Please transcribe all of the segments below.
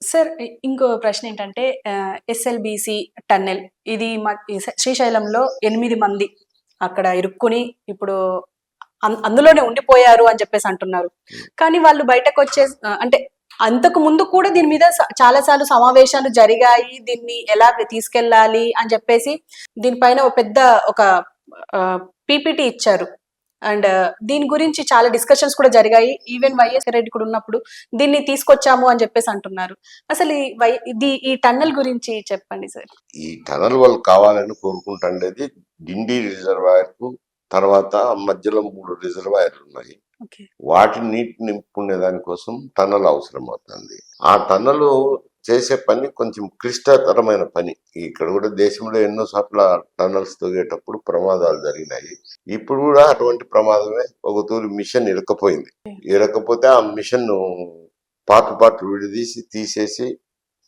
Sir ఇంకో ప్రశ్న ఏంటంటే ఎస్ఎల్బీసీ టన్నెల్ ఇది ఈ శ్రీశైలంలో 8 మంది అక్కడ ఇరుక్కుని ఇప్పుడు అందులోనే ఉండిపోయారు అని చెప్పేసి అంటున్నారు. కానీ వాళ్ళు బయటకొచ్చే అంటే అంతకు ముందు కూడా దీని మీద చాలా సార్లు సమావేశాలు జరిగాయి. దీన్ని ఎలా తీసుకెళ్ళాలి అని చెప్పేసి దీనిపైన ఒక పెద్ద ఒక పీపీటీ ఇచ్చారు. అండ్ దీని గురించి చాలా డిస్కషన్స్ కూడా జరిగాయి. ఈవెన్ వైఎస్ రెడ్డి కూడా ఉన్నప్పుడు దీన్ని తీసుకొచ్చాము అని చెప్పేసి అంటున్నారు. అసలు ఈ టన్నెల్ గురించి చెప్పండి సార్. ఈ టనల్ వాళ్ళు కావాలని కోరుకుంటుండేది డిండి రిజర్వాయర్ కు తర్వాత మధ్యలో 3 రిజర్వాయర్లు ఉన్నాయి. వాటి నీటి నింపుకునే దానికోసం టన్నల్ అవసరం అవుతుంది. ఆ టన్నల్ చేసే పని కొంచెం క్లిష్టతరమైన పని. ఇక్కడ కూడా దేశంలో ఎన్నో చోట్ల టన్నల్స్ తొగేటప్పుడు ప్రమాదాలు జరిగినాయి. ఇప్పుడు కూడా అటువంటి ప్రమాదమే ఒక తూరి మిషన్ ఇరకపోయింది. ఇరకపోతే ఆ మిషన్ పార్ట్లు విడదీసి తీసేసి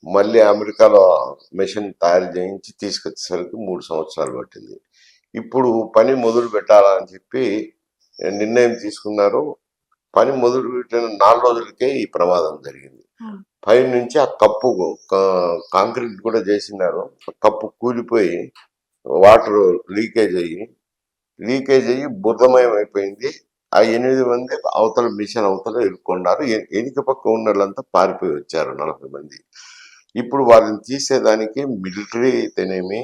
మళ్ళీ అమెరికాలో మిషన్ తయారు చేయించి తీసుకొచ్చేసరికి 3 సంవత్సరాలు పట్టింది. ఇప్పుడు పని మొదలు పెట్టాలని చెప్పి నిర్ణయం తీసుకున్నారు. పని మొదలు పెట్టిన 4 రోజులకే ఈ ప్రమాదం జరిగింది. పై నుంచి ఆ కప్పు కాంక్రీట్ కూడా చేసినారు. కప్పు కూలిపోయి వాటర్ లీకేజ్ అయ్యి బురదమయం అయిపోయింది. ఆ 8 మంది అవతల మిషన్ అవతల ఇరుక్కున్నారు. ఎనిక పక్క ఉన్న వాళ్ళంతా పారిపోయి వచ్చారు 40 మంది. ఇప్పుడు వాళ్ళని తీసేదానికి మిలిటరీ అయితేనేమి,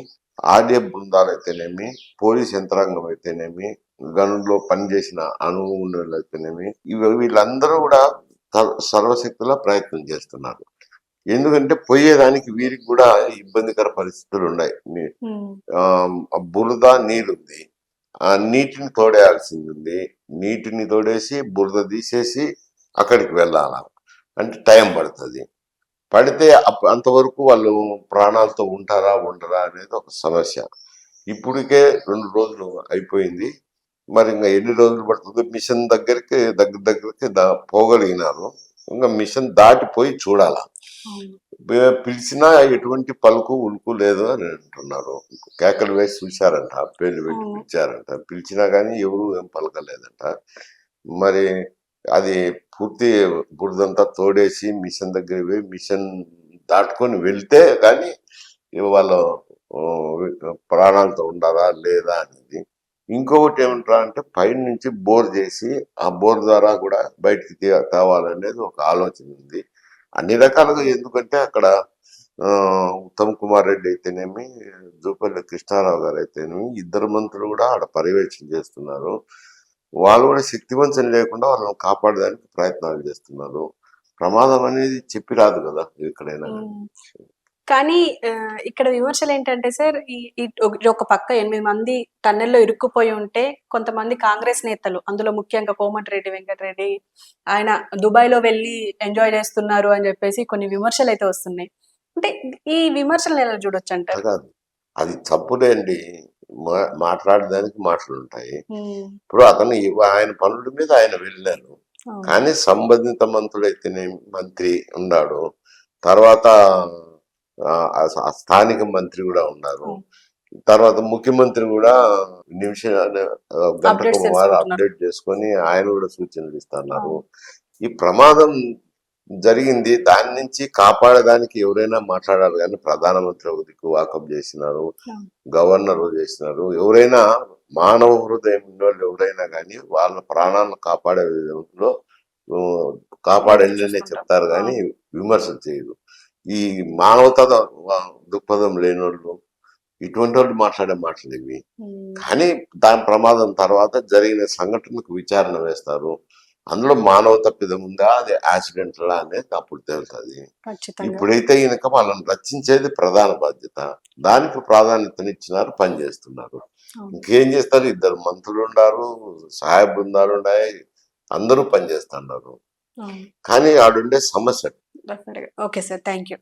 ఆర్డీఎఫ్ బృందాలు అయితేనేమి, పోలీస్ యంత్రాంగం అయితేనేమి, గనుల్లో పనిచేసిన అనుభవం ఉన్న వాళ్ళు అయితేనేమి, వీళ్ళందరూ కూడా సర్వశక్తులా ప్రయత్నం చేస్తున్నారు. ఎందుకంటే పోయేదానికి వీరికి కూడా ఇబ్బందికర పరిస్థితులు ఉన్నాయి. బురద నీరుంది, ఆ నీటిని తోడేయాల్సింది ఉంది. నీటిని తోడేసి బురద తీసేసి అక్కడికి వెళ్ళాల అంటే టైం పడితే అంతవరకు వాళ్ళు ప్రాణాలతో ఉంటారా ఉండరా అనేది ఒక సమస్య. ఇప్పటికే 2 రోజులు అయిపోయింది. మరి ఇంకా ఎన్ని రోజులు పడుతుందో మిషన్ దగ్గరికి పోగలిగినారు. ఇంకా మిషన్ దాటిపోయి చూడాల. పిలిచినా ఎటువంటి పలుకు ఉలుకు లేదు అని అంటున్నారు. కేకలు వేసి చూశారంట, పేర్లు పెట్టి పిలిచారంట. పిలిచినా కానీ ఎవరు ఏం పలకలేదంట. మరి అది పూర్తి బురదంతా తోడేసి మిషన్ దగ్గర పోయి మిషన్ దాటుకొని వెళ్తే కానీ వాళ్ళు ప్రాణాలతో ఉండాలా లేదా అనేది. ఇంకొకటి ఏమంటారా అంటే పైన నుంచి బోర్ చేసి ఆ బోర్ ద్వారా కూడా బయటికి తేవాలనేది ఒక ఆలోచన ఉంది. అన్ని రకాలుగా ఎందుకంటే అక్కడ ఉత్తమ్ కుమార్ రెడ్డి అయితేనేమి, జూపల్లి కృష్ణారావు గారు అయితేనేమి, 2 మంత్రులు కూడా ఆడ పర్యవేక్షణ చేస్తున్నారు. వాళ్ళు కూడా శక్తివంచన లేకుండా వాళ్ళని కాపాడడానికి ప్రయత్నాలు చేస్తున్నారు. ప్రమాదం అనేది చెప్పి రాదు కదా ఎక్కడైనా. కానీ ఇక్కడ విమర్శలు ఏంటంటే సార్, ఒక పక్క 8 మంది టన్నెల్లో ఇరుక్కుపోయి ఉంటే కొంతమంది కాంగ్రెస్ నేతలు, అందులో ముఖ్యంగా కోమటిరెడ్డి వెంకటరెడ్డి, ఆయన దుబాయ్ లో వెళ్ళి ఎంజాయ్ చేస్తున్నారు అని చెప్పేసి కొన్ని విమర్శలు అయితే వస్తున్నాయి. అంటే ఈ విమర్శలను ఎలా చూడొచ్చు అంటారు? అది తప్పులే అండి. మాట్లాడడానికి మాటలు ఉంటాయి. ఇప్పుడు అతను ఆయన పనుల మీద ఆయన వెళ్ళారు. కానీ సంబంధిత మంత్రులైతేనేమి, మంత్రి ఉన్నాడు, తర్వాత స్థానిక మంత్రి కూడా ఉన్నారు, తర్వాత ముఖ్యమంత్రి కూడా గంటకు వారు అప్డేట్ చేసుకొని ఆయన కూడా సూచనలు ఇస్తున్నారు. ఈ ప్రమాదం జరిగింది, దాని నుంచి కాపాడడానికి ఎవరైనా మాట్లాడాలి. కానీ ప్రధానమంత్రి ఒక దిక్కు వాకప్ చేసినారు, గవర్నర్ చేసినారు. ఎవరైనా మానవ హృదయం ఉన్నోళ్ళు ఎవరైనా కానీ వాళ్ళ ప్రాణాలను కాపాడే విధంలో కాపాడండి చెప్తారు కానీ విమర్శలు చేయరు. ఈ మానవతా దృక్పథం లేనోళ్ళు ఇటువంటి వాళ్ళు మాట్లాడే మాటలు ఇవి. కానీ దాని ప్రమాదం తర్వాత జరిగిన సంఘటనకు విచారణ వేస్తారు. అందులో మానవ తప్పిదం ఉందా, అది యాక్సిడెంట్లా అనేది అప్పుడు తెలుస్తుంది. ఇప్పుడైతే ఈయనక వాళ్ళని రక్షించేది ప్రధాన బాధ్యత. దానికి ప్రాధాన్యతనిచ్చినారు, పనిచేస్తున్నారు. ఇంకేం చేస్తారు? 2 మంత్రులు ఉన్నారు, సహాయ బృందాలు ఉన్నాయి, అందరూ పనిచేస్తున్నారు. కానీ ఆడుండే సమస్య. Okay sir, thank you.